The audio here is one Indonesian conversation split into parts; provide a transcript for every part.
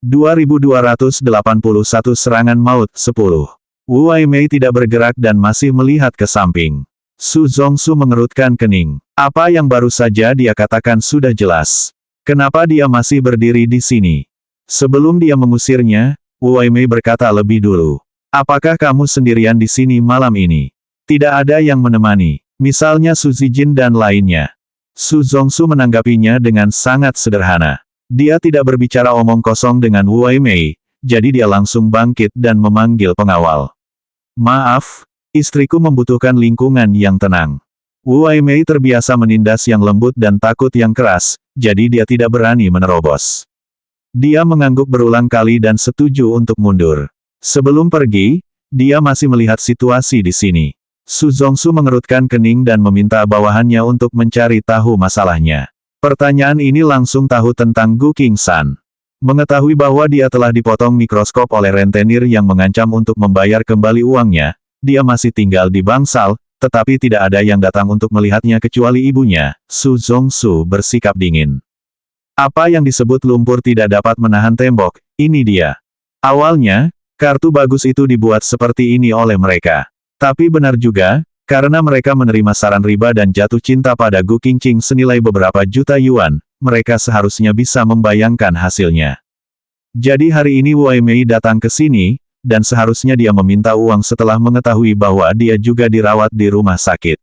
2281 serangan maut 10. Wu Waimei tidak bergerak dan masih melihat ke samping. Su Zongsu mengerutkan kening. Apa yang baru saja dia katakan sudah jelas. Kenapa dia masih berdiri di sini? Sebelum dia mengusirnya, Wu Waimei berkata lebih dulu. Apakah kamu sendirian di sini malam ini? Tidak ada yang menemani, misalnya Su Zijin dan lainnya. Su Zongsu menanggapinya dengan sangat sederhana. Dia tidak berbicara omong kosong dengan Wu Waimei, jadi dia langsung bangkit dan memanggil pengawal. Maaf, istriku membutuhkan lingkungan yang tenang. Wu Waimei terbiasa menindas yang lembut dan takut yang keras, jadi dia tidak berani menerobos. Dia mengangguk berulang kali dan setuju untuk mundur. Sebelum pergi, dia masih melihat situasi di sini. Su Zongsu mengerutkan kening dan meminta bawahannya untuk mencari tahu masalahnya. Pertanyaan ini langsung tahu tentang Gu Qingshan. Mengetahui bahwa dia telah dipotong mikroskop oleh rentenir yang mengancam untuk membayar kembali uangnya, dia masih tinggal di bangsal, tetapi tidak ada yang datang untuk melihatnya kecuali ibunya. Su Zongsu bersikap dingin. Apa yang disebut lumpur tidak dapat menahan tembok, ini dia. Awalnya, kartu bagus itu dibuat seperti ini oleh mereka. Tapi benar juga, karena mereka menerima saran riba dan jatuh cinta pada Gu Qingqing senilai beberapa juta yuan, mereka seharusnya bisa membayangkan hasilnya. Jadi hari ini Wu Waimei datang ke sini, dan seharusnya dia meminta uang setelah mengetahui bahwa dia juga dirawat di rumah sakit.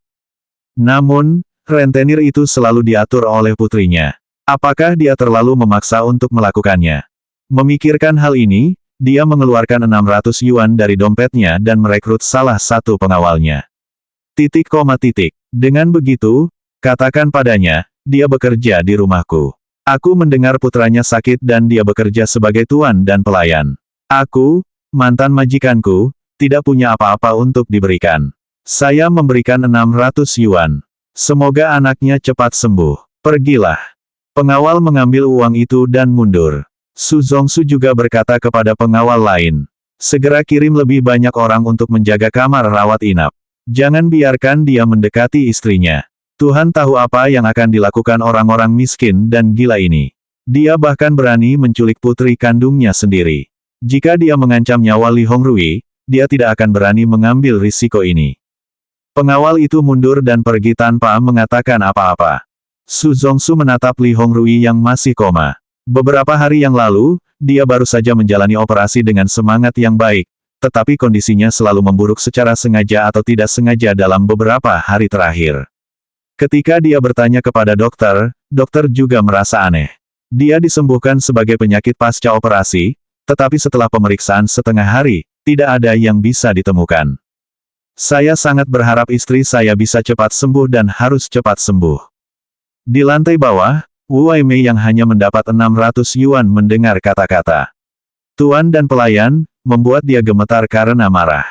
Namun, rentenir itu selalu diatur oleh putrinya. Apakah dia terlalu memaksa untuk melakukannya? Memikirkan hal ini, dia mengeluarkan 600 yuan dari dompetnya dan merekrut salah satu pengawalnya. Dengan begitu, katakan padanya, dia bekerja di rumahku. Aku mendengar putranya sakit dan dia bekerja sebagai tuan dan pelayan. Aku, mantan majikanku, tidak punya apa-apa untuk diberikan. Saya memberikan 600 yuan. Semoga anaknya cepat sembuh. Pergilah. Pengawal mengambil uang itu dan mundur. Su Zongsu juga berkata kepada pengawal lain. Segera kirim lebih banyak orang untuk menjaga kamar rawat inap. Jangan biarkan dia mendekati istrinya. Tuhan tahu apa yang akan dilakukan orang-orang miskin dan gila ini. Dia bahkan berani menculik putri kandungnya sendiri. Jika dia mengancam nyawa Li Hongrui, dia tidak akan berani mengambil risiko ini. Pengawal itu mundur dan pergi tanpa mengatakan apa-apa. Su Zongsu menatap Li Hongrui yang masih koma. Beberapa hari yang lalu, dia baru saja menjalani operasi dengan semangat yang baik, tetapi kondisinya selalu memburuk secara sengaja atau tidak sengaja dalam beberapa hari terakhir. Ketika dia bertanya kepada dokter, dokter juga merasa aneh. Dia disembuhkan sebagai penyakit pasca operasi, tetapi setelah pemeriksaan setengah hari, tidak ada yang bisa ditemukan. Saya sangat berharap istri saya bisa cepat sembuh dan harus cepat sembuh. Di lantai bawah, Wu Waimei yang hanya mendapat 600 yuan mendengar kata-kata tuan dan pelayan, membuat dia gemetar karena marah.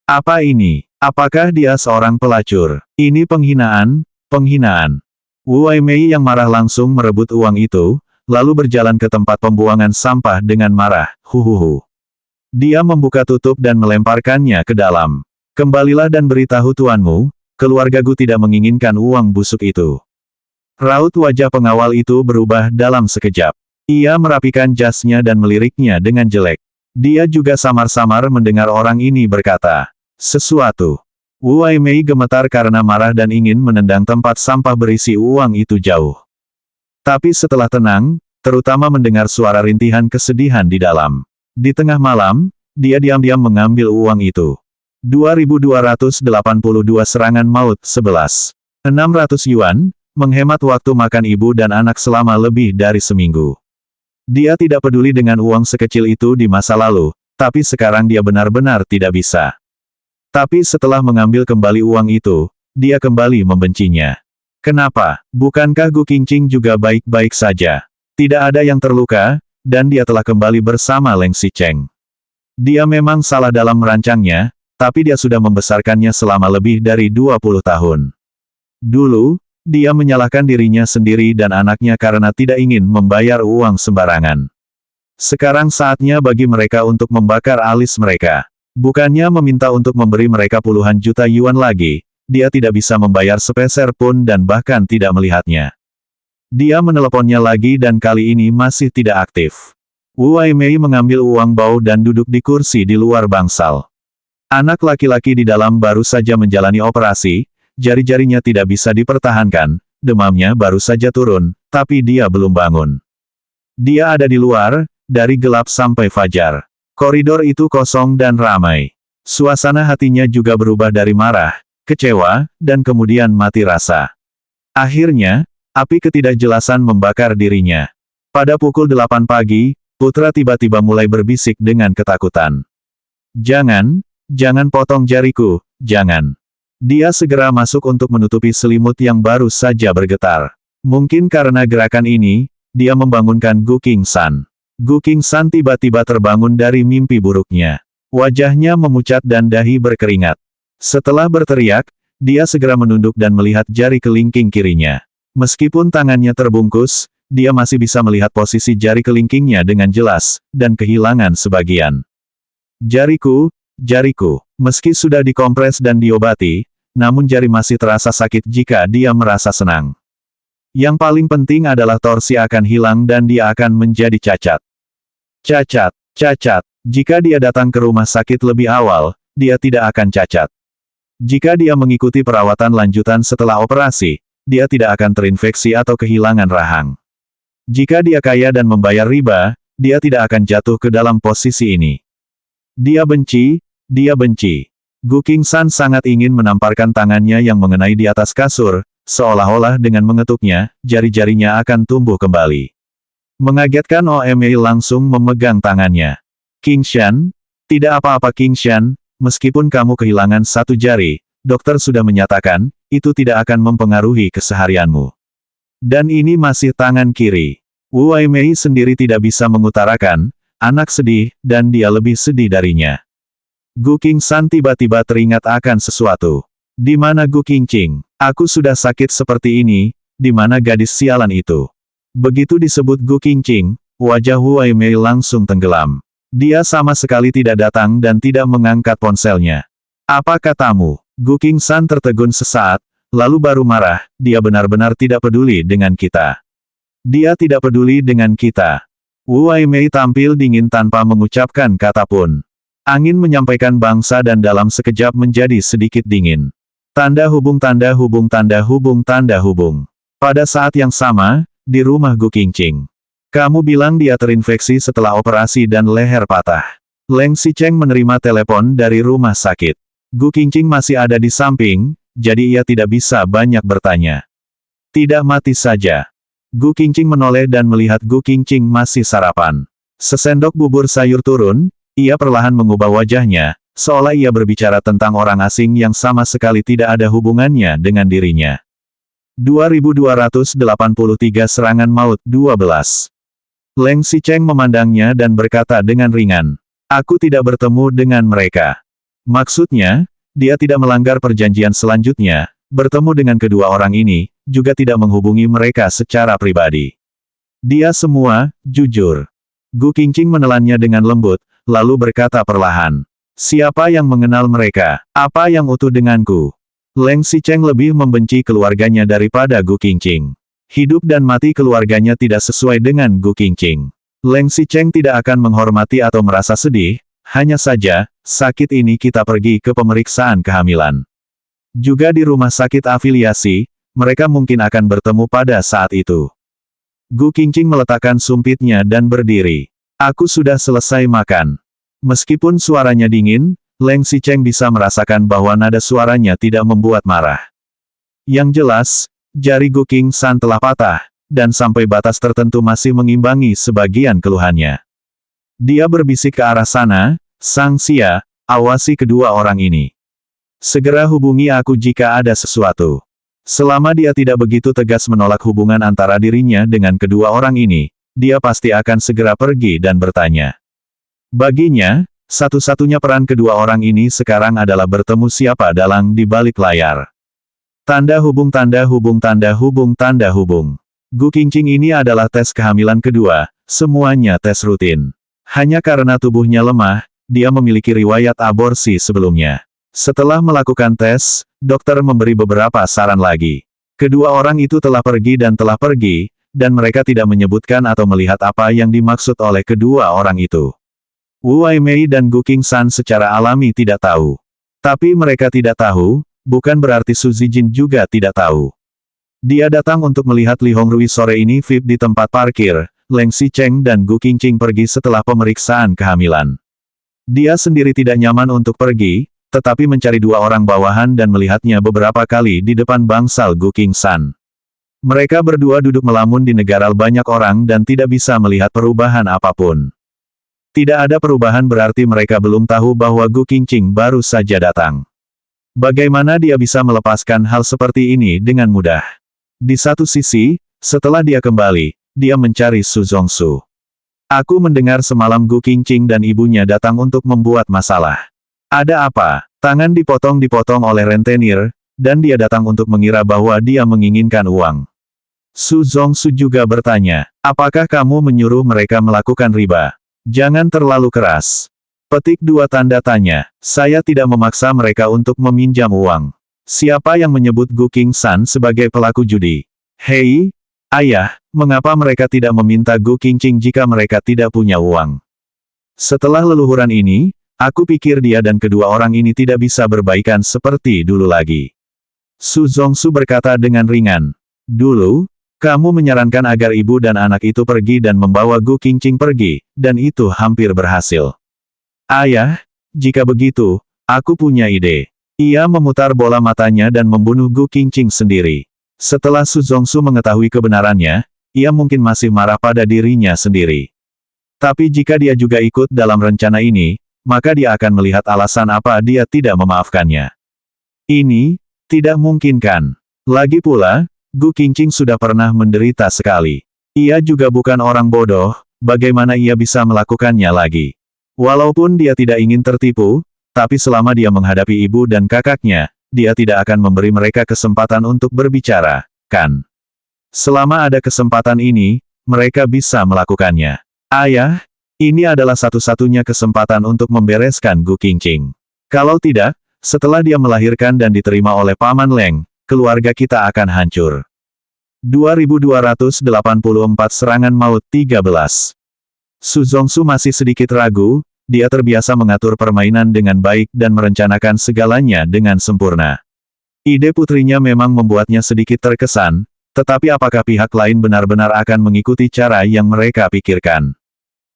Apa ini? Apakah dia seorang pelacur? Ini penghinaan, penghinaan. Wu Waimei yang marah langsung merebut uang itu, lalu berjalan ke tempat pembuangan sampah dengan marah, huhuhu. Dia membuka tutup dan melemparkannya ke dalam. Kembalilah dan beritahu tuanmu, keluargaku tidak menginginkan uang busuk itu. Raut wajah pengawal itu berubah dalam sekejap. Ia merapikan jasnya dan meliriknya dengan jelek. Dia juga samar-samar mendengar orang ini berkata sesuatu. Wu Waimei gemetar karena marah dan ingin menendang tempat sampah berisi uang itu jauh. Tapi setelah tenang, terutama mendengar suara rintihan kesedihan di dalam. Di tengah malam, dia diam-diam mengambil uang itu. 2282 serangan maut 11. 600 yuan, menghemat waktu makan ibu dan anak selama lebih dari seminggu. Dia tidak peduli dengan uang sekecil itu di masa lalu, tapi sekarang dia benar-benar tidak bisa. Tapi setelah mengambil kembali uang itu, dia kembali membencinya. Kenapa? Bukankah Gu Qingqing juga baik-baik saja? Tidak ada yang terluka, dan dia telah kembali bersama Leng Xicheng. Dia memang salah dalam merancangnya, tapi dia sudah membesarkannya selama lebih dari 20 tahun. Dulu, dia menyalahkan dirinya sendiri dan anaknya karena tidak ingin membayar uang sembarangan. Sekarang saatnya bagi mereka untuk membakar alis mereka. Bukannya meminta untuk memberi mereka puluhan juta yuan lagi, dia tidak bisa membayar sepeser pun dan bahkan tidak melihatnya. Dia meneleponnya lagi dan kali ini masih tidak aktif. Wu Weimei mengambil uang bau dan duduk di kursi di luar bangsal. Anak laki-laki di dalam baru saja menjalani operasi, jari-jarinya tidak bisa dipertahankan, demamnya baru saja turun, tapi dia belum bangun. Dia ada di luar, dari gelap sampai fajar. Koridor itu kosong dan ramai. Suasana hatinya juga berubah dari marah, kecewa, dan kemudian mati rasa. Akhirnya, api ketidakjelasan membakar dirinya. Pada pukul 8 pagi, putra tiba-tiba mulai berbisik dengan ketakutan. Jangan potong jariku, jangan. Dia segera masuk untuk menutupi selimut yang baru saja bergetar. Mungkin karena gerakan ini, dia membangunkan Gu Qingsan. Gu Qingsan tiba-tiba terbangun dari mimpi buruknya. Wajahnya memucat dan dahi berkeringat. Setelah berteriak, dia segera menunduk dan melihat jari kelingking kirinya. Meskipun tangannya terbungkus, dia masih bisa melihat posisi jari kelingkingnya dengan jelas, dan kehilangan sebagian. Jariku, meski sudah dikompres dan diobati, namun jari masih terasa sakit jika dia merasa senang. Yang paling penting adalah torsi akan hilang dan dia akan menjadi cacat. Cacat. Jika dia datang ke rumah sakit lebih awal, dia tidak akan cacat. Jika dia mengikuti perawatan lanjutan setelah operasi, dia tidak akan terinfeksi atau kehilangan rahang. Jika dia kaya dan membayar riba, dia tidak akan jatuh ke dalam posisi ini. Dia benci. Gu Qingsan sangat ingin menamparkan tangannya yang mengenai di atas kasur, seolah-olah dengan mengetuknya, jari-jarinya akan tumbuh kembali. Mengagetkan Oemei langsung memegang tangannya. Qingshan, tidak apa-apa Qingshan, meskipun kamu kehilangan satu jari, dokter sudah menyatakan, itu tidak akan mempengaruhi keseharianmu. Dan ini masih tangan kiri. Wu Weimei sendiri tidak bisa mengutarakan, anak sedih, dan dia lebih sedih darinya. Gu Qingsan tiba-tiba teringat akan sesuatu. Di mana Gu Qingqing? Aku sudah sakit seperti ini, di mana gadis sialan itu? Begitu disebut Gu Qingqing, wajah Wu Weimei langsung tenggelam. Dia sama sekali tidak datang dan tidak mengangkat ponselnya. Apa katamu? Gu Qingsan tertegun sesaat, lalu baru marah, dia benar-benar tidak peduli dengan kita. Dia tidak peduli dengan kita. Wu Weimei tampil dingin tanpa mengucapkan kata pun. Angin menyampaikan bangsa dan dalam sekejap menjadi sedikit dingin. Tanda hubung. Pada saat yang sama, di rumah Gu Qingqing. Kamu bilang dia terinfeksi setelah operasi dan leher patah. Leng Xicheng menerima telepon dari rumah sakit. Gu Qingqing masih ada di samping, jadi ia tidak bisa banyak bertanya. Tidak mati saja. Gu Qingqing menoleh dan melihat Gu Qingqing masih sarapan. Sesendok bubur sayur turun, ia perlahan mengubah wajahnya, seolah ia berbicara tentang orang asing yang sama sekali tidak ada hubungannya dengan dirinya. 2283 Serangan Maut 12. Leng Xicheng memandangnya dan berkata dengan ringan. Aku tidak bertemu dengan mereka. Maksudnya, dia tidak melanggar perjanjian selanjutnya, bertemu dengan kedua orang ini, juga tidak menghubungi mereka secara pribadi. Dia semua, jujur. Gu Qingqing menelannya dengan lembut, lalu berkata perlahan. Siapa yang mengenal mereka? Apa yang utuh denganku? Leng Xicheng lebih membenci keluarganya daripada Gu Qingqing. Hidup dan mati keluarganya tidak sesuai dengan Gu Qingqing. Leng Xicheng tidak akan menghormati atau merasa sedih, hanya saja, sakit ini kita pergi ke pemeriksaan kehamilan. Juga di rumah sakit afiliasi, mereka mungkin akan bertemu pada saat itu. Gu Qingqing meletakkan sumpitnya dan berdiri. Aku sudah selesai makan. Meskipun suaranya dingin, Leng Xicheng bisa merasakan bahwa nada suaranya tidak membuat marah. Yang jelas, jari Gu Qingsan telah patah, dan sampai batas tertentu masih mengimbangi sebagian keluhannya. Dia berbisik ke arah sana, Sang Xia, awasi kedua orang ini. Segera hubungi aku jika ada sesuatu. Selama dia tidak begitu tegas menolak hubungan antara dirinya dengan kedua orang ini, dia pasti akan segera pergi dan bertanya. Baginya, satu-satunya peran kedua orang ini sekarang adalah bertemu siapa dalang di balik layar. Tanda hubung. Gu Qingqing ini adalah tes kehamilan kedua, semuanya tes rutin. Hanya karena tubuhnya lemah, dia memiliki riwayat aborsi sebelumnya. Setelah melakukan tes, dokter memberi beberapa saran lagi. Kedua orang itu telah pergi, dan mereka tidak menyebutkan atau melihat apa yang dimaksud oleh kedua orang itu. Wu Aimei dan Gu Qingshan secara alami tidak tahu. Tapi mereka tidak tahu, bukan berarti Su Zijin juga tidak tahu. Dia datang untuk melihat Li Hongrui sore ini VIP di tempat parkir. Leng Xicheng dan Gu Qingqing pergi setelah pemeriksaan kehamilan. Dia sendiri tidak nyaman untuk pergi, tetapi mencari dua orang bawahan dan melihatnya beberapa kali di depan bangsal Gu Qingshan. Mereka berdua duduk melamun di negara banyak orang dan tidak bisa melihat perubahan apapun. Tidak ada perubahan berarti mereka belum tahu bahwa Gu Qingqing baru saja datang. Bagaimana dia bisa melepaskan hal seperti ini dengan mudah? Di satu sisi, setelah dia kembali, dia mencari Su Zongsu. Aku mendengar semalam Gu Qingqing dan ibunya datang untuk membuat masalah. Ada apa? Tangan dipotong-dipotong oleh rentenir, dan dia datang untuk mengira bahwa dia menginginkan uang. Su Zongsu juga bertanya, apakah kamu menyuruh mereka melakukan riba? Jangan terlalu keras. Petik 2 tanda tanya, saya tidak memaksa mereka untuk meminjam uang. Siapa yang menyebut Gu Qingshan sebagai pelaku judi? Hei, ayah, mengapa mereka tidak meminta Gu Qingqing jika mereka tidak punya uang? Setelah leluhuran ini, aku pikir dia dan kedua orang ini tidak bisa berbaikan seperti dulu lagi. Su Zongsu berkata dengan ringan. Dulu, kamu menyarankan agar ibu dan anak itu pergi dan membawa Gu Qingqing pergi, dan itu hampir berhasil. Ayah, jika begitu, aku punya ide. Ia memutar bola matanya dan membunuh Gu Qingqing sendiri. Setelah Su Zongsu mengetahui kebenarannya, ia mungkin masih marah pada dirinya sendiri. Tapi jika dia juga ikut dalam rencana ini, maka dia akan melihat alasan apa dia tidak memaafkannya. Ini, tidak mungkin kan? Lagi pula, Gu Qingqing sudah pernah menderita sekali. Ia juga bukan orang bodoh, bagaimana ia bisa melakukannya lagi? Walaupun dia tidak ingin tertipu, tapi selama dia menghadapi ibu dan kakaknya, dia tidak akan memberi mereka kesempatan untuk berbicara, kan? Selama ada kesempatan ini, mereka bisa melakukannya. Ayah, ini adalah satu-satunya kesempatan untuk membereskan Gu Qingqing. Kalau tidak, setelah dia melahirkan dan diterima oleh Paman Leng, keluarga kita akan hancur. 2284 Serangan Maut 13. Su Zongsu masih sedikit ragu, dia terbiasa mengatur permainan dengan baik dan merencanakan segalanya dengan sempurna. Ide putrinya memang membuatnya sedikit terkesan, tetapi apakah pihak lain benar-benar akan mengikuti cara yang mereka pikirkan?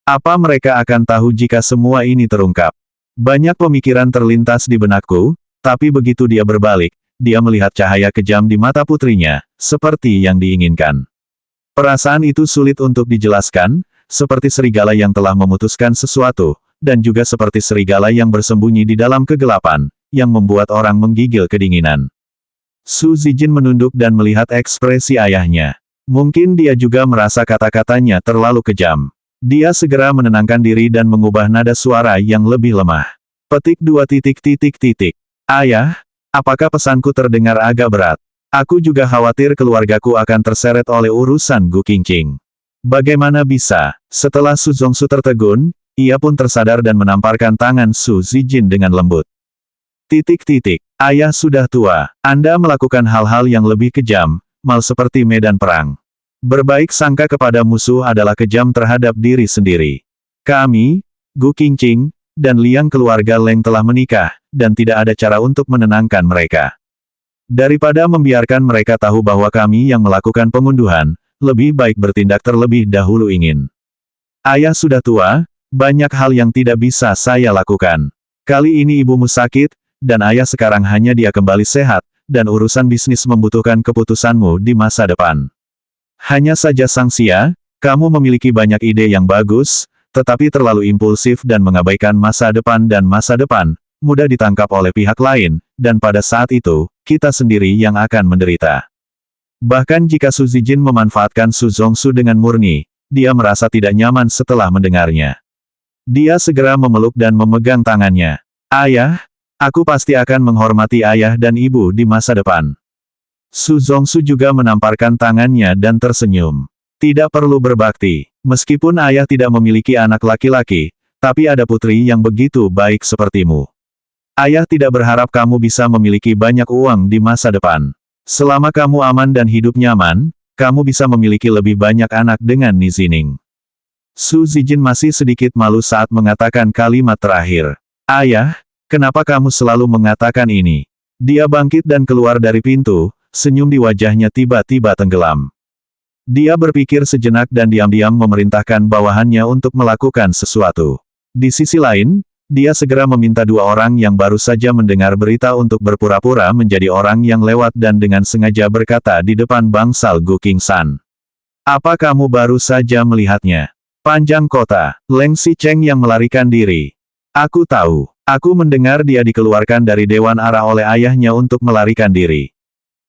Apa mereka akan tahu jika semua ini terungkap? Banyak pemikiran terlintas di benakku, tapi begitu dia berbalik, dia melihat cahaya kejam di mata putrinya, seperti yang diinginkan. Perasaan itu sulit untuk dijelaskan, seperti serigala yang telah memutuskan sesuatu, dan juga seperti serigala yang bersembunyi di dalam kegelapan, yang membuat orang menggigil kedinginan. Su Zijin menunduk dan melihat ekspresi ayahnya. Mungkin dia juga merasa kata-katanya terlalu kejam. Dia segera menenangkan diri dan mengubah nada suara yang lebih lemah. Petik 2. Ayah, apakah pesanku terdengar agak berat? Aku juga khawatir keluargaku akan terseret oleh urusan Gu Qingqing. Bagaimana bisa? Setelah Su Zongsu tertegun, ia pun tersadar dan menamparkan tangan Su Zijin dengan lembut. Ayah sudah tua. Anda melakukan hal-hal yang lebih kejam, mal seperti medan perang. Berbaik sangka kepada musuh adalah kejam terhadap diri sendiri. Kami, Gu Qingqing, dan Liang keluarga Leng telah menikah, dan tidak ada cara untuk menenangkan mereka. Daripada membiarkan mereka tahu bahwa kami yang melakukan pengunduhan, lebih baik bertindak terlebih dahulu ingin. Ayah sudah tua, banyak hal yang tidak bisa saya lakukan. Kali ini ibumu sakit, dan ayah sekarang hanya dia kembali sehat, dan urusan bisnis membutuhkan keputusanmu di masa depan. Hanya saja Sangxia, kamu memiliki banyak ide yang bagus, tetapi terlalu impulsif dan mengabaikan masa depan mudah ditangkap oleh pihak lain, dan pada saat itu, kita sendiri yang akan menderita. Bahkan jika Su Zijin memanfaatkan Su Zongsu dengan murni, dia merasa tidak nyaman setelah mendengarnya. Dia segera memeluk dan memegang tangannya. Ayah, aku pasti akan menghormati ayah dan ibu di masa depan. Su Zongsu juga menamparkan tangannya dan tersenyum. Tidak perlu berbakti. Meskipun ayah tidak memiliki anak laki-laki, tapi ada putri yang begitu baik sepertimu. Ayah tidak berharap kamu bisa memiliki banyak uang di masa depan. Selama kamu aman dan hidup nyaman, kamu bisa memiliki lebih banyak anak dengan Nizining. Su Zijin masih sedikit malu saat mengatakan kalimat terakhir. Ayah, kenapa kamu selalu mengatakan ini? Dia bangkit dan keluar dari pintu, senyum di wajahnya tiba-tiba tenggelam. Dia berpikir sejenak dan diam-diam memerintahkan bawahannya untuk melakukan sesuatu. Di sisi lain, dia segera meminta dua orang yang baru saja mendengar berita untuk berpura-pura menjadi orang yang lewat dan dengan sengaja berkata di depan bangsal Gu Qingsan. Apa kamu baru saja melihatnya? Panjang kota, Leng Xicheng yang melarikan diri. Aku tahu. Aku mendengar dia dikeluarkan dari Dewan Ara oleh ayahnya untuk melarikan diri.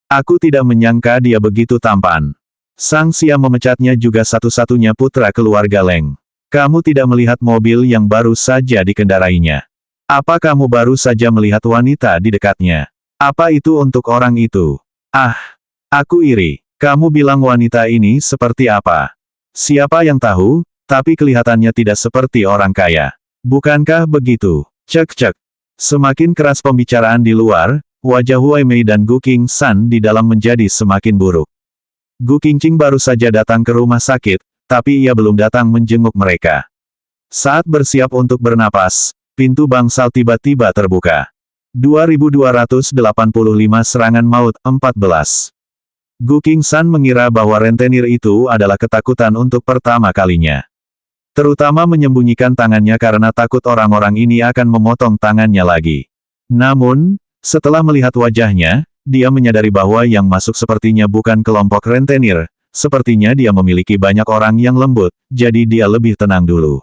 Aku tidak menyangka dia begitu tampan. Sang Xia memecatnya juga satu-satunya putra keluarga Leng. Kamu tidak melihat mobil yang baru saja dikendarainya. Apa kamu baru saja melihat wanita di dekatnya? Apa itu untuk orang itu? Ah, aku iri. Kamu bilang wanita ini seperti apa? Siapa yang tahu, tapi kelihatannya tidak seperti orang kaya. Bukankah begitu? Cek-cek. Semakin keras pembicaraan di luar, wajah Huai Mei dan Gu Qingsan di dalam menjadi semakin buruk. Gu Qingqing baru saja datang ke rumah sakit, tapi ia belum datang menjenguk mereka. Saat bersiap untuk bernapas, pintu bangsal tiba-tiba terbuka. 2285 serangan maut 14. Gu Qingsan mengira bahwa rentenir itu adalah ketakutan untuk pertama kalinya. Terutama menyembunyikan tangannya karena takut orang-orang ini akan memotong tangannya lagi. Namun, setelah melihat wajahnya, dia menyadari bahwa yang masuk sepertinya bukan kelompok rentenir, sepertinya dia memiliki banyak orang yang lembut, jadi dia lebih tenang dulu.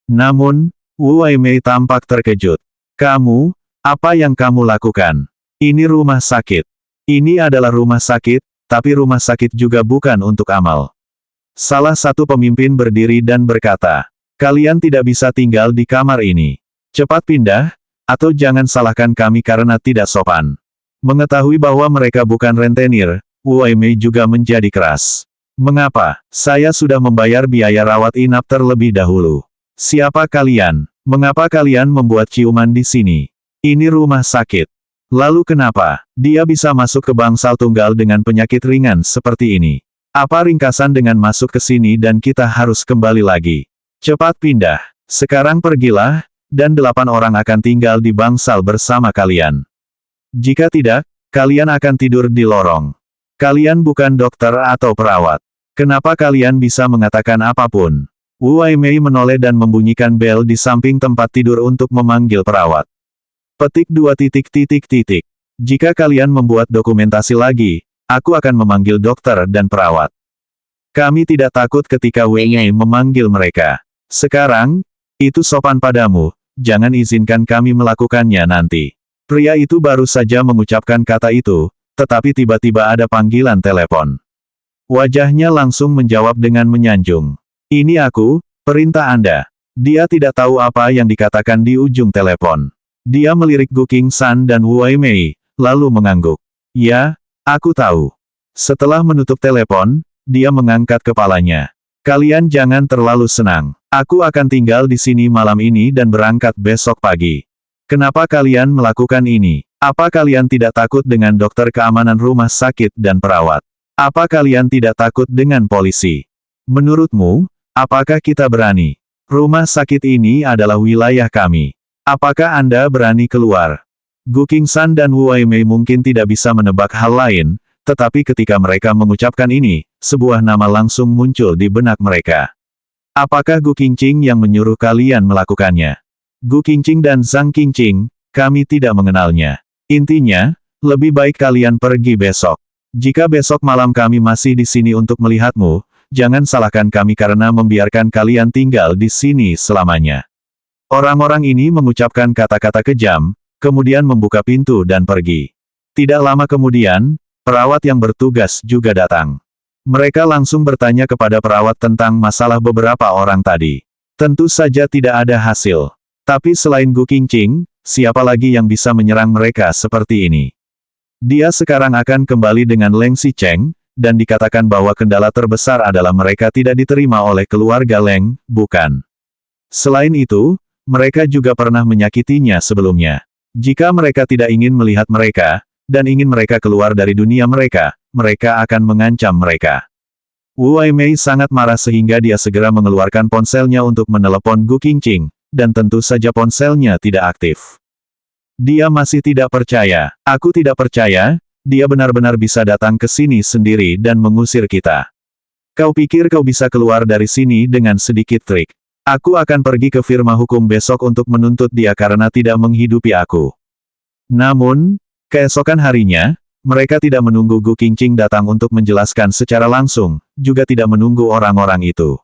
Namun, Wu Weimei tampak terkejut. Kamu, apa yang kamu lakukan? Ini rumah sakit. Ini adalah rumah sakit, tapi rumah sakit juga bukan untuk amal. Salah satu pemimpin berdiri dan berkata, kalian tidak bisa tinggal di kamar ini. Cepat pindah, atau jangan salahkan kami karena tidak sopan. Mengetahui bahwa mereka bukan rentenir, Wu Weimei juga menjadi keras. Mengapa? Saya sudah membayar biaya rawat inap terlebih dahulu. Siapa kalian? Mengapa kalian membuat ciuman di sini? Ini rumah sakit. Lalu kenapa dia bisa masuk ke bangsal tunggal dengan penyakit ringan seperti ini? Apa ringkasan dengan masuk ke sini dan kita harus kembali lagi? Cepat pindah. Sekarang pergilah, dan 8 orang akan tinggal di bangsal bersama kalian. Jika tidak, kalian akan tidur di lorong. Kalian bukan dokter atau perawat. Kenapa kalian bisa mengatakan apapun? Wu Weimei menoleh dan membunyikan bel di samping tempat tidur untuk memanggil perawat. Petik 2. Jika kalian membuat dokumentasi lagi, aku akan memanggil dokter dan perawat. Kami tidak takut ketika Weimei memanggil mereka. Sekarang, itu sopan padamu, jangan izinkan kami melakukannya nanti. Pria itu baru saja mengucapkan kata itu, tetapi tiba-tiba ada panggilan telepon. Wajahnya langsung menjawab dengan menyanjung. Ini aku, perintah Anda. Dia tidak tahu apa yang dikatakan di ujung telepon. Dia melirik Gu Qingsan dan Wu Weimei, lalu mengangguk. Ya, aku tahu. Setelah menutup telepon, dia mengangkat kepalanya. Kalian jangan terlalu senang. Aku akan tinggal di sini malam ini dan berangkat besok pagi. Kenapa kalian melakukan ini? Apa kalian tidak takut dengan dokter keamanan rumah sakit dan perawat? Apa kalian tidak takut dengan polisi? Menurutmu, apakah kita berani? Rumah sakit ini adalah wilayah kami. Apakah Anda berani keluar? Gu Qingsan dan Wu Weimei mungkin tidak bisa menebak hal lain, tetapi ketika mereka mengucapkan ini, sebuah nama langsung muncul di benak mereka. Apakah Gu Qingqing yang menyuruh kalian melakukannya? Gu Qingqing dan Zhang Qingqing, kami tidak mengenalnya. Intinya, lebih baik kalian pergi besok. Jika besok malam kami masih di sini untuk melihatmu, jangan salahkan kami karena membiarkan kalian tinggal di sini selamanya. Orang-orang ini mengucapkan kata-kata kejam, kemudian membuka pintu dan pergi. Tidak lama kemudian, perawat yang bertugas juga datang. Mereka langsung bertanya kepada perawat tentang masalah beberapa orang tadi. Tentu saja tidak ada hasil. Tapi selain Gu Qingqing, siapa lagi yang bisa menyerang mereka seperti ini? Dia sekarang akan kembali dengan Leng Xicheng, dan dikatakan bahwa kendala terbesar adalah mereka tidak diterima oleh keluarga Leng, bukan? Selain itu, mereka juga pernah menyakitinya sebelumnya. Jika mereka tidak ingin melihat mereka, dan ingin mereka keluar dari dunia mereka, mereka akan mengancam mereka. Wu Aimei sangat marah sehingga dia segera mengeluarkan ponselnya untuk menelepon Gu Qingqing, dan tentu saja ponselnya tidak aktif. Dia masih tidak percaya. Aku tidak percaya, dia benar-benar bisa datang ke sini sendiri dan mengusir kita. Kau pikir kau bisa keluar dari sini dengan sedikit trik? Aku akan pergi ke firma hukum besok untuk menuntut dia karena tidak menghidupi aku. Namun, keesokan harinya, mereka tidak menunggu Gu Qingqing datang untuk menjelaskan secara langsung, juga tidak menunggu orang-orang itu.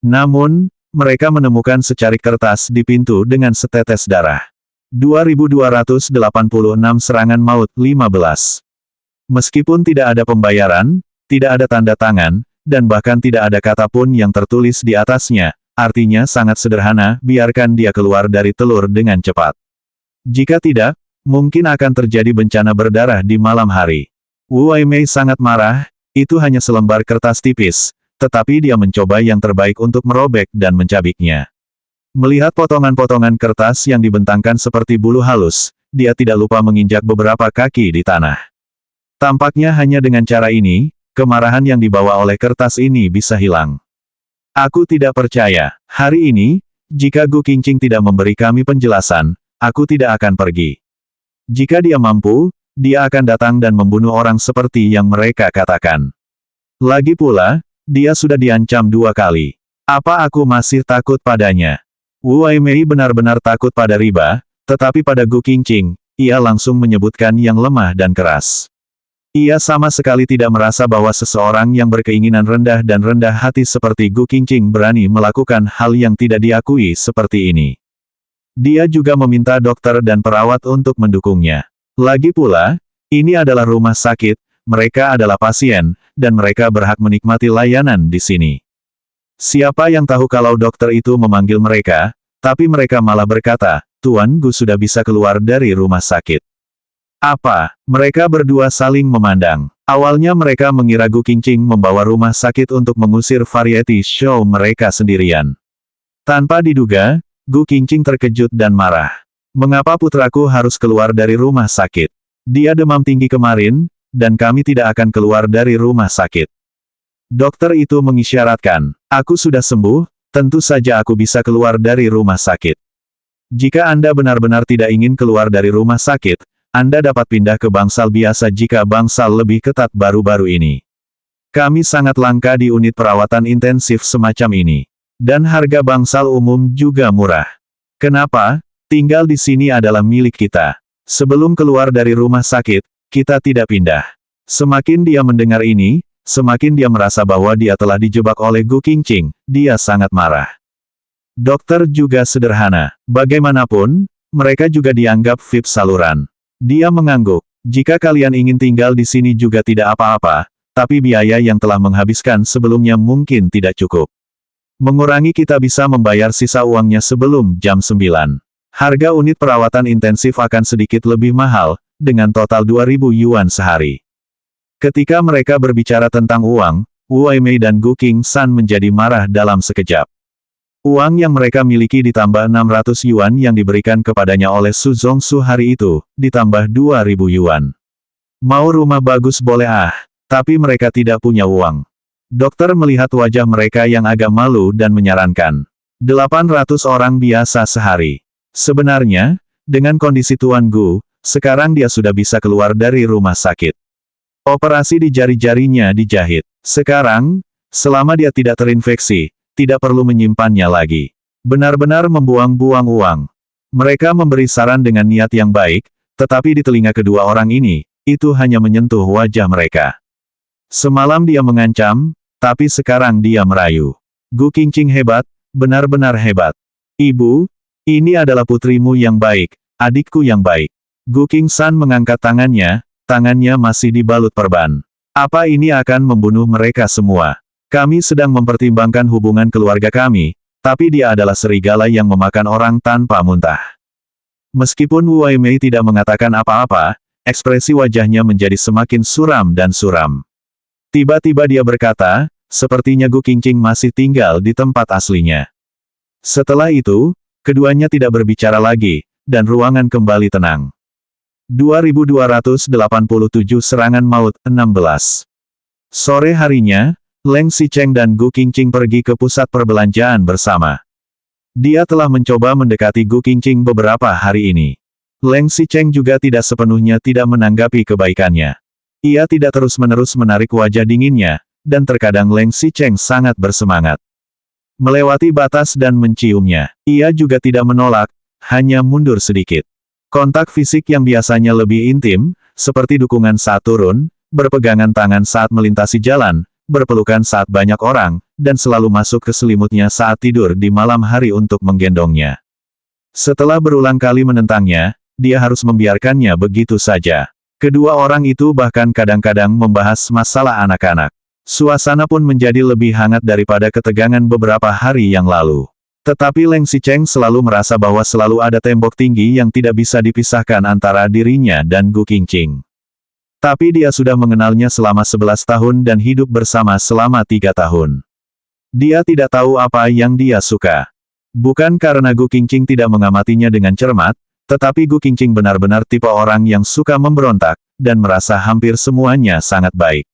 Namun, mereka menemukan secarik kertas di pintu dengan setetes darah. 2286 serangan maut 15. Meskipun tidak ada pembayaran, tidak ada tanda tangan, dan bahkan tidak ada kata pun yang tertulis di atasnya, artinya sangat sederhana, biarkan dia keluar dari telur dengan cepat. Jika tidak, mungkin akan terjadi bencana berdarah di malam hari. Wu Aimei sangat marah, itu hanya selembar kertas tipis, tetapi dia mencoba yang terbaik untuk merobek dan mencabiknya. Melihat potongan-potongan kertas yang dibentangkan seperti bulu halus, dia tidak lupa menginjak beberapa kaki di tanah. Tampaknya hanya dengan cara ini, kemarahan yang dibawa oleh kertas ini bisa hilang. Aku tidak percaya, hari ini, jika Gu Qingqing tidak memberi kami penjelasan, aku tidak akan pergi. Jika dia mampu, dia akan datang dan membunuh orang seperti yang mereka katakan. Lagi pula, dia sudah diancam 2 kali. Apa aku masih takut padanya? Wu Aimei benar-benar takut pada riba, tetapi pada Gu Qingqing, ia langsung menyebutkan yang lemah dan keras. Ia sama sekali tidak merasa bahwa seseorang yang berkeinginan rendah dan rendah hati seperti Gu Qingqing berani melakukan hal yang tidak diakui seperti ini. Dia juga meminta dokter dan perawat untuk mendukungnya. Lagi pula, ini adalah rumah sakit, mereka adalah pasien, dan mereka berhak menikmati layanan di sini. Siapa yang tahu kalau dokter itu memanggil mereka, tapi mereka malah berkata, Tuan Gu sudah bisa keluar dari rumah sakit. Apa? Mereka berdua saling memandang. Awalnya mereka mengira Gu Qingqing membawa rumah sakit untuk mengusir variety show mereka sendirian. Tanpa diduga, Gu Qingqing terkejut dan marah. Mengapa putraku harus keluar dari rumah sakit? Dia demam tinggi kemarin, dan kami tidak akan keluar dari rumah sakit. Dokter itu mengisyaratkan, aku sudah sembuh, tentu saja aku bisa keluar dari rumah sakit. Jika Anda benar-benar tidak ingin keluar dari rumah sakit, Anda dapat pindah ke bangsal biasa jika bangsal lebih ketat baru-baru ini. Kami sangat langka di unit perawatan intensif semacam ini. Dan harga bangsal umum juga murah. Kenapa? Tinggal di sini adalah milik kita. Sebelum keluar dari rumah sakit, kita tidak pindah. Semakin dia mendengar ini, semakin dia merasa bahwa dia telah dijebak oleh Gu Qingqing, dia sangat marah. Dokter juga sederhana. Bagaimanapun, mereka juga dianggap VIP saluran. Dia mengangguk. Jika kalian ingin tinggal di sini juga tidak apa-apa, tapi biaya yang telah menghabiskan sebelumnya mungkin tidak cukup. Mengurangi kita bisa membayar sisa uangnya sebelum jam 9. Harga unit perawatan intensif akan sedikit lebih mahal, dengan total 2.000 yuan sehari. Ketika mereka berbicara tentang uang, Wu Aimei dan Gu Qingsan menjadi marah dalam sekejap. Uang yang mereka miliki ditambah 600 yuan yang diberikan kepadanya oleh Su Zongsu hari itu, ditambah 2.000 yuan. Mau rumah bagus boleh tapi mereka tidak punya uang. Dokter melihat wajah mereka yang agak malu dan menyarankan. 800 orang biasa sehari. Sebenarnya, dengan kondisi Tuan Gu, sekarang dia sudah bisa keluar dari rumah sakit. Operasi di jari-jarinya dijahit. Sekarang, selama dia tidak terinfeksi, tidak perlu menyimpannya lagi. Benar-benar membuang-buang uang. Mereka memberi saran dengan niat yang baik, tetapi di telinga kedua orang ini, itu hanya menyentuh wajah mereka. Semalam dia mengancam, tapi sekarang dia merayu. Gu Qingqing hebat, benar-benar hebat. Ibu, ini adalah putrimu yang baik, adikku yang baik. Gu Qingsan mengangkat tangannya masih dibalut perban. Apa ini akan membunuh mereka semua? Kami sedang mempertimbangkan hubungan keluarga kami, tapi dia adalah serigala yang memakan orang tanpa muntah. Meskipun Wu Aimei tidak mengatakan apa-apa, ekspresi wajahnya menjadi semakin suram dan suram. Tiba-tiba dia berkata, sepertinya Gu Qingqing masih tinggal di tempat aslinya. Setelah itu, keduanya tidak berbicara lagi, dan ruangan kembali tenang. 2287 serangan maut, 16. Sore harinya, Leng Xicheng dan Gu Qingqing pergi ke pusat perbelanjaan bersama. Dia telah mencoba mendekati Gu Qingqing beberapa hari ini. Leng Xicheng juga tidak sepenuhnya tidak menanggapi kebaikannya. Ia tidak terus-menerus menarik wajah dinginnya, dan terkadang Leng Xicheng sangat bersemangat. Melewati batas dan menciumnya, ia juga tidak menolak, hanya mundur sedikit. Kontak fisik yang biasanya lebih intim, seperti dukungan saat turun, berpegangan tangan saat melintasi jalan, berpelukan saat banyak orang, dan selalu masuk ke selimutnya saat tidur di malam hari untuk menggendongnya. Setelah berulang kali menentangnya, dia harus membiarkannya begitu saja. Kedua orang itu bahkan kadang-kadang membahas masalah anak-anak. Suasana pun menjadi lebih hangat daripada ketegangan beberapa hari yang lalu. Tetapi Leng Xicheng selalu merasa bahwa selalu ada tembok tinggi yang tidak bisa dipisahkan antara dirinya dan Gu Qingqing. Tapi dia sudah mengenalnya selama 11 tahun dan hidup bersama selama 3 tahun. Dia tidak tahu apa yang dia suka. Bukan karena Gu Qingqing tidak mengamatinya dengan cermat, tetapi Gu Qingqing benar-benar tipe orang yang suka memberontak, dan merasa hampir semuanya sangat baik.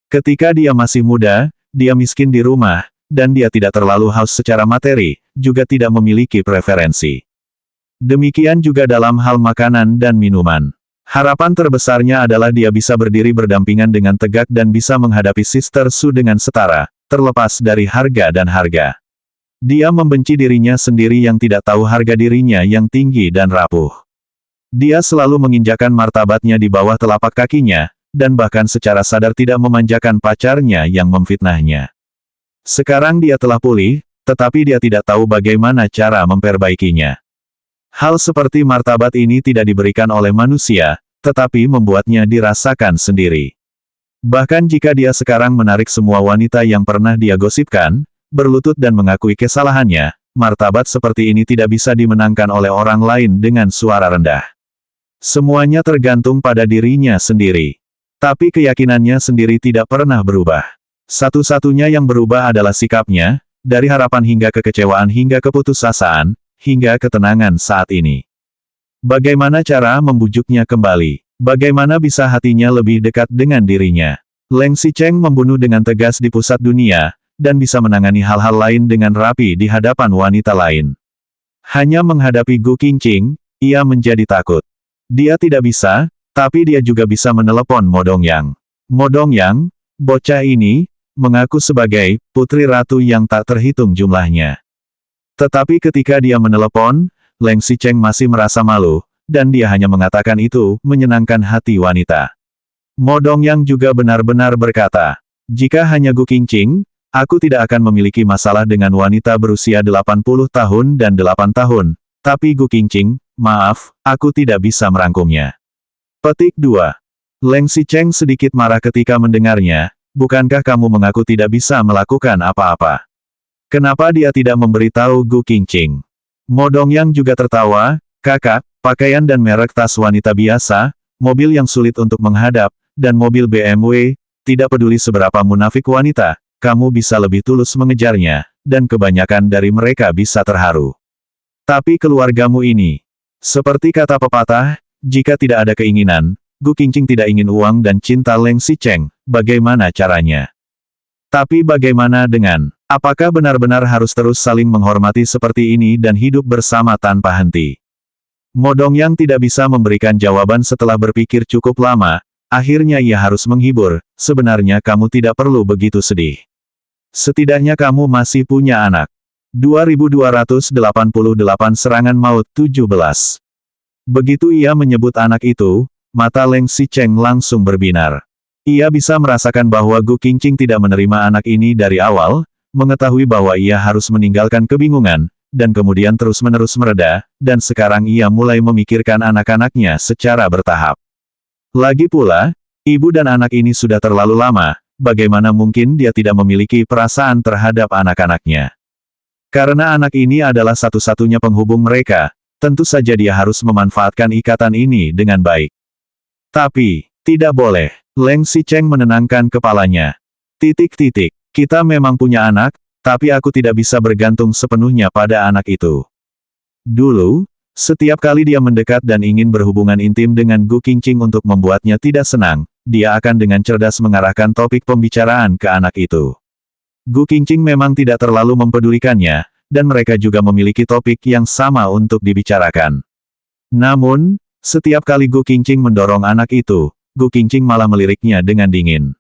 Ketika dia masih muda, dia miskin di rumah, dan dia tidak terlalu haus secara materi, juga tidak memiliki preferensi. Demikian juga dalam hal makanan dan minuman. Harapan terbesarnya adalah dia bisa berdiri berdampingan dengan tegak dan bisa menghadapi Sister Su dengan setara, terlepas dari harga dan harga. Dia membenci dirinya sendiri yang tidak tahu harga dirinya yang tinggi dan rapuh. Dia selalu menginjakan martabatnya di bawah telapak kakinya, dan bahkan secara sadar tidak memanjakan pacarnya yang memfitnahnya. Sekarang dia telah pulih, tetapi dia tidak tahu bagaimana cara memperbaikinya. Hal seperti martabat ini tidak diberikan oleh manusia, tetapi membuatnya dirasakan sendiri. Bahkan jika dia sekarang menarik semua wanita yang pernah dia gosipkan, berlutut dan mengakui kesalahannya, martabat seperti ini tidak bisa dimenangkan oleh orang lain dengan suara rendah. Semuanya tergantung pada dirinya sendiri. Tapi keyakinannya sendiri tidak pernah berubah. Satu-satunya yang berubah adalah sikapnya, dari harapan hingga kekecewaan hingga keputusasaan, hingga ketenangan saat ini. Bagaimana cara membujuknya kembali? Bagaimana bisa hatinya lebih dekat dengan dirinya? Leng Xicheng membunuh dengan tegas di pusat dunia, dan bisa menangani hal-hal lain dengan rapi di hadapan wanita lain. Hanya menghadapi Gu Qingqing, ia menjadi takut. Dia tidak bisa, tapi dia juga bisa menelepon Mo Dongyang. Mo Dongyang, bocah ini, mengaku sebagai putri ratu yang tak terhitung jumlahnya. Tetapi ketika dia menelepon, Leng Xicheng masih merasa malu, dan dia hanya mengatakan itu menyenangkan hati wanita. Mo Dongyang juga benar-benar berkata, jika hanya Gu Qingqing, aku tidak akan memiliki masalah dengan wanita berusia 80 tahun dan 8 tahun, tapi Gu Qingqing, maaf, aku tidak bisa merangkumnya. Petik 2. Leng Xicheng sedikit marah ketika mendengarnya, bukankah kamu mengaku tidak bisa melakukan apa-apa? Kenapa dia tidak memberitahu Gu Qingqing? Mo Dongyang juga tertawa, kakak, pakaian dan merek tas wanita biasa, mobil yang sulit untuk menghadap, dan mobil BMW, tidak peduli seberapa munafik wanita, kamu bisa lebih tulus mengejarnya, dan kebanyakan dari mereka bisa terharu. Tapi keluargamu ini, seperti kata pepatah, jika tidak ada keinginan, Gu Qingqing tidak ingin uang dan cinta Leng Xicheng, bagaimana caranya? Tapi bagaimana dengan, apakah benar-benar harus terus saling menghormati seperti ini dan hidup bersama tanpa henti? Mo Dongyang tidak bisa memberikan jawaban setelah berpikir cukup lama, akhirnya ia harus menghibur, sebenarnya kamu tidak perlu begitu sedih. Setidaknya kamu masih punya anak. 2288 Serangan Maut 17. Begitu ia menyebut anak itu, mata Leng Xicheng langsung berbinar. Ia bisa merasakan bahwa Gu Qingqing tidak menerima anak ini dari awal, mengetahui bahwa ia harus meninggalkan kebingungan, dan kemudian terus-menerus mereda, dan sekarang ia mulai memikirkan anak-anaknya secara bertahap. Lagi pula, ibu dan anak ini sudah terlalu lama, bagaimana mungkin dia tidak memiliki perasaan terhadap anak-anaknya? Karena anak ini adalah satu-satunya penghubung mereka, tentu saja dia harus memanfaatkan ikatan ini dengan baik. Tapi, tidak boleh. Leng Xicheng menenangkan kepalanya. Kita memang punya anak, tapi aku tidak bisa bergantung sepenuhnya pada anak itu. Dulu, setiap kali dia mendekat dan ingin berhubungan intim dengan Gu Qingqing untuk membuatnya tidak senang, dia akan dengan cerdas mengarahkan topik pembicaraan ke anak itu. Gu Qingqing memang tidak terlalu mempedulikannya, dan mereka juga memiliki topik yang sama untuk dibicarakan. Namun, setiap kali Gu Qingqing mendorong anak itu, Gu Qingqing malah meliriknya dengan dingin.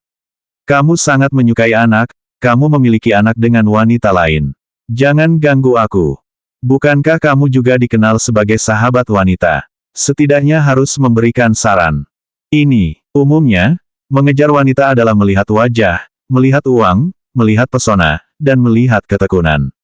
Kamu sangat menyukai anak, kamu memiliki anak dengan wanita lain. Jangan ganggu aku. Bukankah kamu juga dikenal sebagai sahabat wanita? Setidaknya harus memberikan saran. Ini, umumnya, mengejar wanita adalah melihat wajah, melihat uang, melihat pesona, dan melihat ketekunan.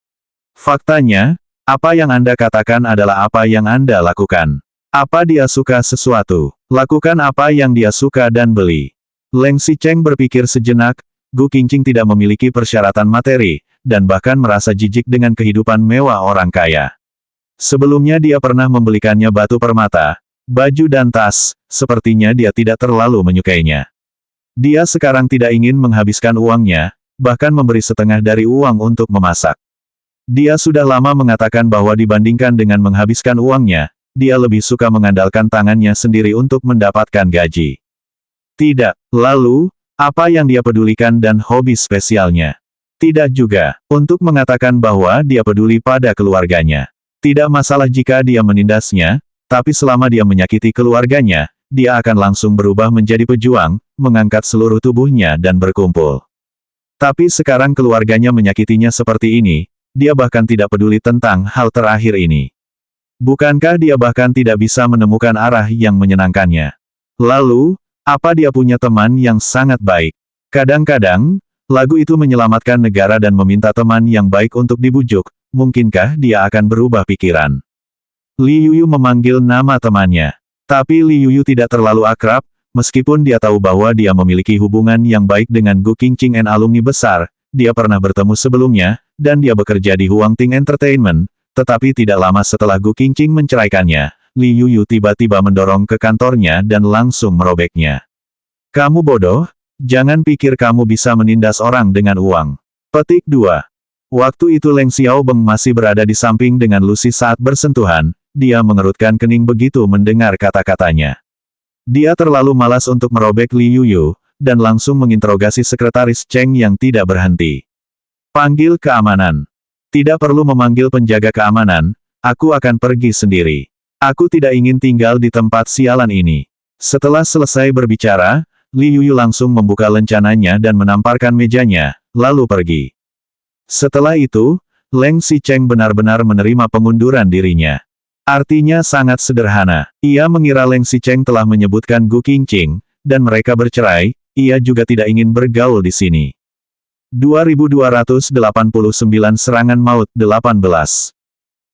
Faktanya, apa yang Anda katakan adalah apa yang Anda lakukan. Apa dia suka sesuatu, lakukan apa yang dia suka dan beli. Leng Xicheng berpikir sejenak, Gu Qingqing tidak memiliki persyaratan materi, dan bahkan merasa jijik dengan kehidupan mewah orang kaya. Sebelumnya dia pernah membelikannya batu permata, baju dan tas, sepertinya dia tidak terlalu menyukainya. Dia sekarang tidak ingin menghabiskan uangnya, bahkan memberi setengah dari uang untuk memasak. Dia sudah lama mengatakan bahwa dibandingkan dengan menghabiskan uangnya, dia lebih suka mengandalkan tangannya sendiri untuk mendapatkan gaji. Tidak, lalu, apa yang dia pedulikan dan hobi spesialnya? Tidak juga, untuk mengatakan bahwa dia peduli pada keluarganya. Tidak masalah jika dia menindasnya, tapi selama dia menyakiti keluarganya, dia akan langsung berubah menjadi pejuang, mengangkat seluruh tubuhnya dan berkumpul. Tapi sekarang keluarganya menyakitinya seperti ini, dia bahkan tidak peduli tentang hal terakhir ini. Bukankah dia bahkan tidak bisa menemukan arah yang menyenangkannya? Lalu, apa dia punya teman yang sangat baik? Kadang-kadang, lagu itu menyelamatkan negara dan meminta teman yang baik untuk dibujuk, mungkinkah dia akan berubah pikiran? Li Yuyu memanggil nama temannya. Tapi Li Yuyu tidak terlalu akrab, meskipun dia tahu bahwa dia memiliki hubungan yang baik dengan Gu Qingqing and alumni besar, dia pernah bertemu sebelumnya, dan dia bekerja di Huangting Entertainment. Tetapi tidak lama setelah Gu Qingqing menceraikannya, Li Yuyu tiba-tiba mendorong ke kantornya dan langsung merobeknya. Kamu bodoh, jangan pikir kamu bisa menindas orang dengan uang. Petik 2. Waktu itu Leng Xiaobeng masih berada di samping dengan Lucy saat bersentuhan, dia mengerutkan kening begitu mendengar kata-katanya. Dia terlalu malas untuk merobek Li Yuyu, dan langsung menginterogasi sekretaris Cheng yang tidak berhenti. Panggil keamanan. Tidak perlu memanggil penjaga keamanan, aku akan pergi sendiri. Aku tidak ingin tinggal di tempat sialan ini. Setelah selesai berbicara, Li Yuyu langsung membuka lencananya dan menamparkan mejanya, lalu pergi. Setelah itu, Leng Xicheng benar-benar menerima pengunduran dirinya. Artinya sangat sederhana. Ia mengira Leng Xicheng telah menyebutkan Gu Qingqing, dan mereka bercerai, ia juga tidak ingin bergaul di sini. 2289 Serangan Maut 18.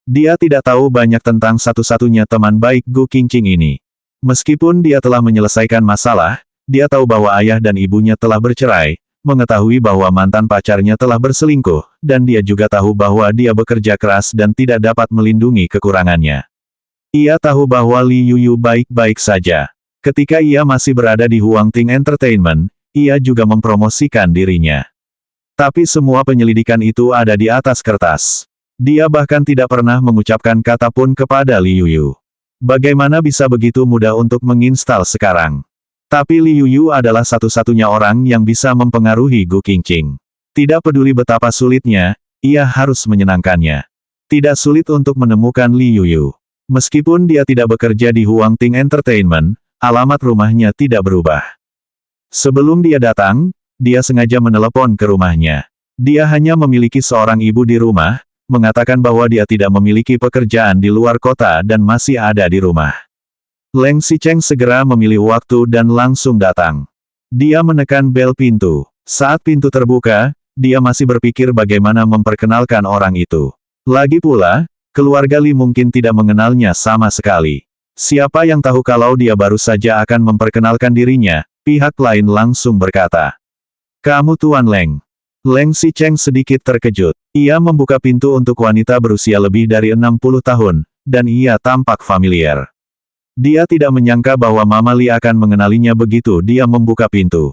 Dia tidak tahu banyak tentang satu-satunya teman baik Gu Qingqing ini. Meskipun dia telah menyelesaikan masalah, dia tahu bahwa ayah dan ibunya telah bercerai, mengetahui bahwa mantan pacarnya telah berselingkuh, dan dia juga tahu bahwa dia bekerja keras dan tidak dapat melindungi kekurangannya. Ia tahu bahwa Li Yuyu baik-baik saja. Ketika ia masih berada di Huangting Entertainment, ia juga mempromosikan dirinya. Tapi semua penyelidikan itu ada di atas kertas. Dia bahkan tidak pernah mengucapkan kata pun kepada Li Yuyu. Bagaimana bisa begitu mudah untuk menginstal sekarang? Tapi Li Yuyu adalah satu-satunya orang yang bisa mempengaruhi Gu Qingqing. Tidak peduli betapa sulitnya, ia harus menyenangkannya. Tidak sulit untuk menemukan Li Yuyu. Meskipun dia tidak bekerja di Huangting Entertainment, alamat rumahnya tidak berubah. Sebelum dia datang, dia sengaja menelepon ke rumahnya. Dia hanya memiliki seorang ibu di rumah, mengatakan bahwa dia tidak memiliki pekerjaan di luar kota dan masih ada di rumah. Leng Xicheng segera memilih waktu dan langsung datang. Dia menekan bel pintu. Saat pintu terbuka, dia masih berpikir bagaimana memperkenalkan orang itu. Lagi pula, keluarga Li mungkin tidak mengenalnya sama sekali. Siapa yang tahu kalau dia baru saja akan memperkenalkan dirinya, pihak lain langsung berkata. Kamu Tuan Leng. Leng Xicheng sedikit terkejut. Ia membuka pintu untuk wanita berusia lebih dari 60 tahun, dan ia tampak familiar. Dia tidak menyangka bahwa Mama Li akan mengenalinya begitu dia membuka pintu.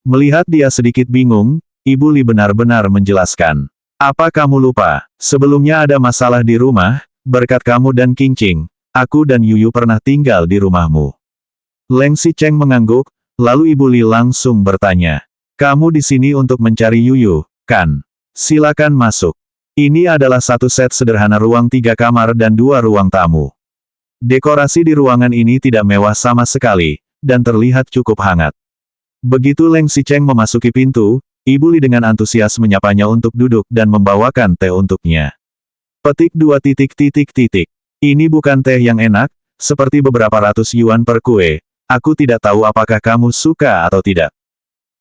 Melihat dia sedikit bingung, Ibu Li benar-benar menjelaskan. Apa kamu lupa? Sebelumnya ada masalah di rumah, berkat kamu dan Qingqing, aku dan Yuyu pernah tinggal di rumahmu. Leng Xicheng mengangguk, Lalu Ibu Li langsung bertanya. Kamu di sini untuk mencari Yuyu, kan? Silakan masuk. Ini adalah satu set sederhana ruang 3 kamar dan 2 ruang tamu. Dekorasi di ruangan ini tidak mewah sama sekali, dan terlihat cukup hangat. Begitu Leng Xicheng memasuki pintu, Ibu Li dengan antusias menyapanya untuk duduk dan membawakan teh untuknya. Petik 2 titik titik titik. Ini bukan teh yang enak, seperti beberapa ratus yuan per kue. Aku tidak tahu apakah kamu suka atau tidak.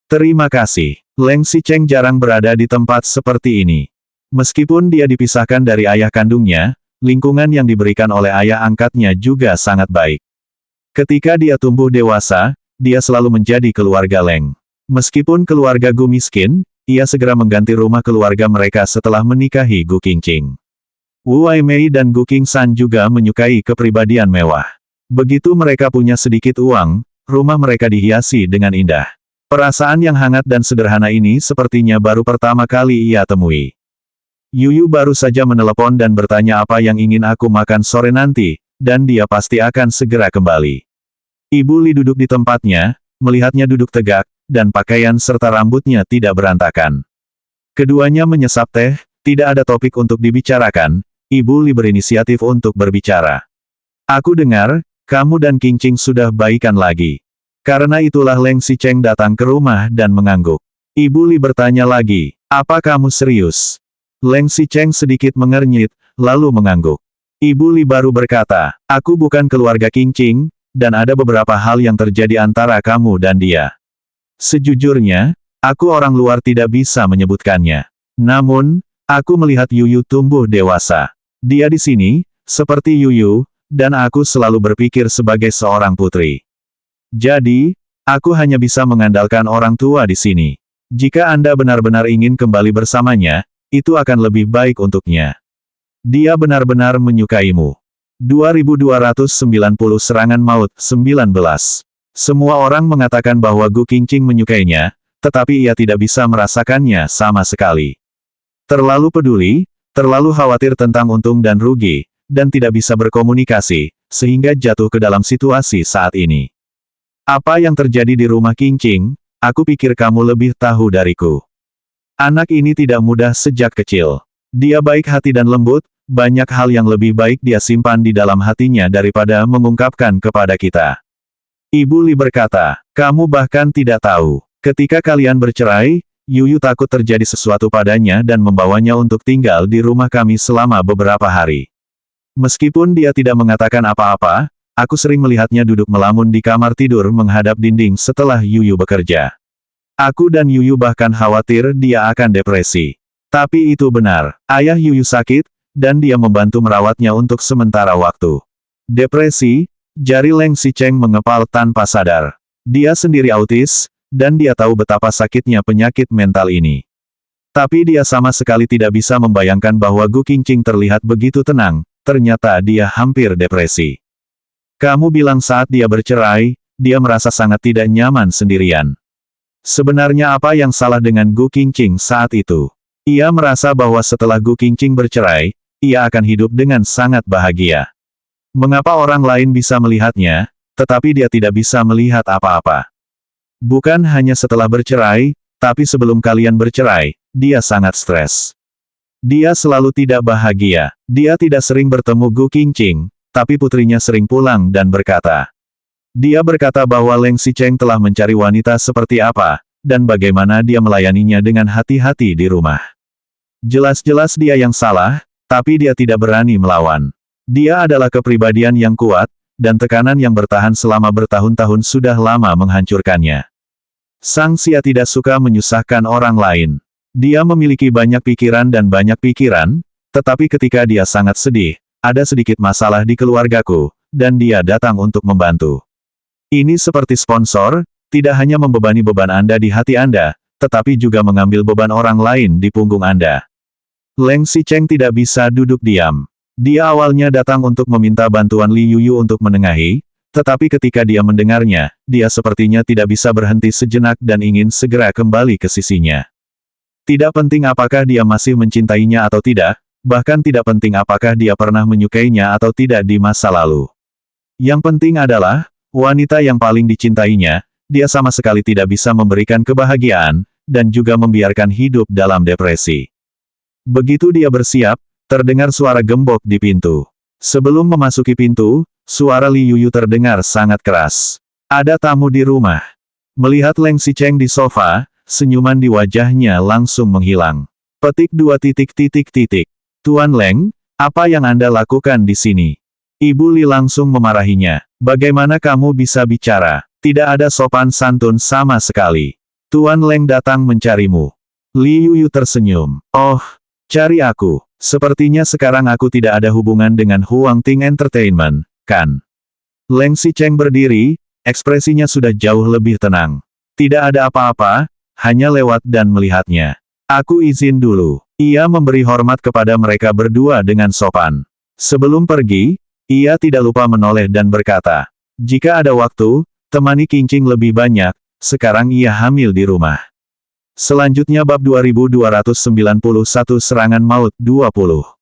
Terima kasih. Leng Xicheng jarang berada di tempat seperti ini. Meskipun dia dipisahkan dari ayah kandungnya, lingkungan yang diberikan oleh ayah angkatnya juga sangat baik. Ketika dia tumbuh dewasa, dia selalu menjadi keluarga Leng. Meskipun keluarga Gu miskin, ia segera mengganti rumah keluarga mereka setelah menikahi Gu Qingqing. Wu Waimei dan Gu Qingsan juga menyukai kepribadian mewah. Begitu mereka punya sedikit uang, rumah mereka dihiasi dengan indah. Perasaan yang hangat dan sederhana ini sepertinya baru pertama kali ia temui. Yuyu baru saja menelepon dan bertanya apa yang ingin aku makan sore nanti, dan dia pasti akan segera kembali. Ibu Li duduk di tempatnya, melihatnya duduk tegak, dan pakaian serta rambutnya tidak berantakan. Keduanya menyesap teh, tidak ada topik untuk dibicarakan, Ibu Li berinisiatif untuk berbicara. Aku dengar, kamu dan Qingqing sudah baikan lagi. Karena itulah Leng Xicheng datang ke rumah dan mengangguk. Ibu Li bertanya lagi, apa kamu serius? Leng Xicheng sedikit mengernyit, lalu mengangguk. Ibu Li baru berkata, aku bukan keluarga Qingqing, dan ada beberapa hal yang terjadi antara kamu dan dia. Sejujurnya, aku orang luar tidak bisa menyebutkannya. Namun, aku melihat Yuyu tumbuh dewasa. Dia di sini, seperti Yuyu, dan aku selalu berpikir sebagai seorang putri. Jadi, aku hanya bisa mengandalkan orang tua di sini. Jika Anda benar-benar ingin kembali bersamanya, itu akan lebih baik untuknya. Dia benar-benar menyukaimu. 2290 Serangan Maut 19. Semua orang mengatakan bahwa Gu Qingqing menyukainya, tetapi ia tidak bisa merasakannya sama sekali. Terlalu peduli, terlalu khawatir tentang untung dan rugi, dan tidak bisa berkomunikasi, sehingga jatuh ke dalam situasi saat ini. Apa yang terjadi di rumah Qingqing, aku pikir kamu lebih tahu dariku. Anak ini tidak mudah sejak kecil. Dia baik hati dan lembut, banyak hal yang lebih baik dia simpan di dalam hatinya daripada mengungkapkan kepada kita. Ibu Li berkata, kamu bahkan tidak tahu. Ketika kalian bercerai, Yuyu takut terjadi sesuatu padanya dan membawanya untuk tinggal di rumah kami selama beberapa hari. Meskipun dia tidak mengatakan apa-apa, aku sering melihatnya duduk melamun di kamar tidur menghadap dinding setelah Yuyu bekerja. Aku dan Yuyu bahkan khawatir dia akan depresi. Tapi itu benar, ayah Yuyu sakit, dan dia membantu merawatnya untuk sementara waktu. Depresi, jari Leng Xicheng mengepal tanpa sadar. Dia sendiri autis, dan dia tahu betapa sakitnya penyakit mental ini. Tapi dia sama sekali tidak bisa membayangkan bahwa Gu Qingqing terlihat begitu tenang, ternyata dia hampir depresi. Kamu bilang saat dia bercerai, dia merasa sangat tidak nyaman sendirian. Sebenarnya apa yang salah dengan Gu Qingqing saat itu? Ia merasa bahwa setelah Gu Qingqing bercerai, ia akan hidup dengan sangat bahagia. Mengapa orang lain bisa melihatnya, tetapi dia tidak bisa melihat apa-apa? Bukan hanya setelah bercerai, tapi sebelum kalian bercerai, dia sangat stres. Dia selalu tidak bahagia. Dia tidak sering bertemu Gu Qingqing, tapi putrinya sering pulang dan berkata. Dia berkata bahwa Leng Xicheng telah mencari wanita seperti apa, dan bagaimana dia melayaninya dengan hati-hati di rumah. Jelas-jelas dia yang salah, tapi dia tidak berani melawan. Dia adalah kepribadian yang kuat, dan tekanan yang bertahan selama bertahun-tahun sudah lama menghancurkannya. Sang Xia tidak suka menyusahkan orang lain. Dia memiliki banyak pikiran dan banyak pikiran, tetapi ketika dia sangat sedih, ada sedikit masalah di keluargaku, dan dia datang untuk membantu. Ini seperti sponsor, tidak hanya membebani beban Anda di hati Anda, tetapi juga mengambil beban orang lain di punggung Anda. Leng Xicheng tidak bisa duduk diam. Dia awalnya datang untuk meminta bantuan Li Yuyu untuk menengahi, tetapi ketika dia mendengarnya, dia sepertinya tidak bisa berhenti sejenak dan ingin segera kembali ke sisinya. Tidak penting apakah dia masih mencintainya atau tidak, bahkan tidak penting apakah dia pernah menyukainya atau tidak di masa lalu. Yang penting adalah, wanita yang paling dicintainya, dia sama sekali tidak bisa memberikan kebahagiaan, dan juga membiarkan hidup dalam depresi. Begitu dia bersiap, terdengar suara gembok di pintu. Sebelum memasuki pintu, suara Li Yuyu terdengar sangat keras. Ada tamu di rumah. Melihat Leng Xicheng di sofa, senyuman di wajahnya langsung menghilang. Petik 2 titik titik titik. Tuan Leng, apa yang Anda lakukan di sini? Ibu Li langsung memarahinya. Bagaimana kamu bisa bicara? Tidak ada sopan santun sama sekali. Tuan Leng datang mencarimu. Li Yuyu tersenyum. Oh, cari aku. Sepertinya sekarang aku tidak ada hubungan dengan Huang Ting Entertainment, kan? Leng Xicheng berdiri, ekspresinya sudah jauh lebih tenang. Tidak ada apa-apa, hanya lewat dan melihatnya. Aku izin dulu. Ia memberi hormat kepada mereka berdua dengan sopan. Sebelum pergi, ia tidak lupa menoleh dan berkata, jika ada waktu, temani Qingqing lebih banyak, sekarang ia hamil di rumah. Selanjutnya bab 2291 serangan maut 20.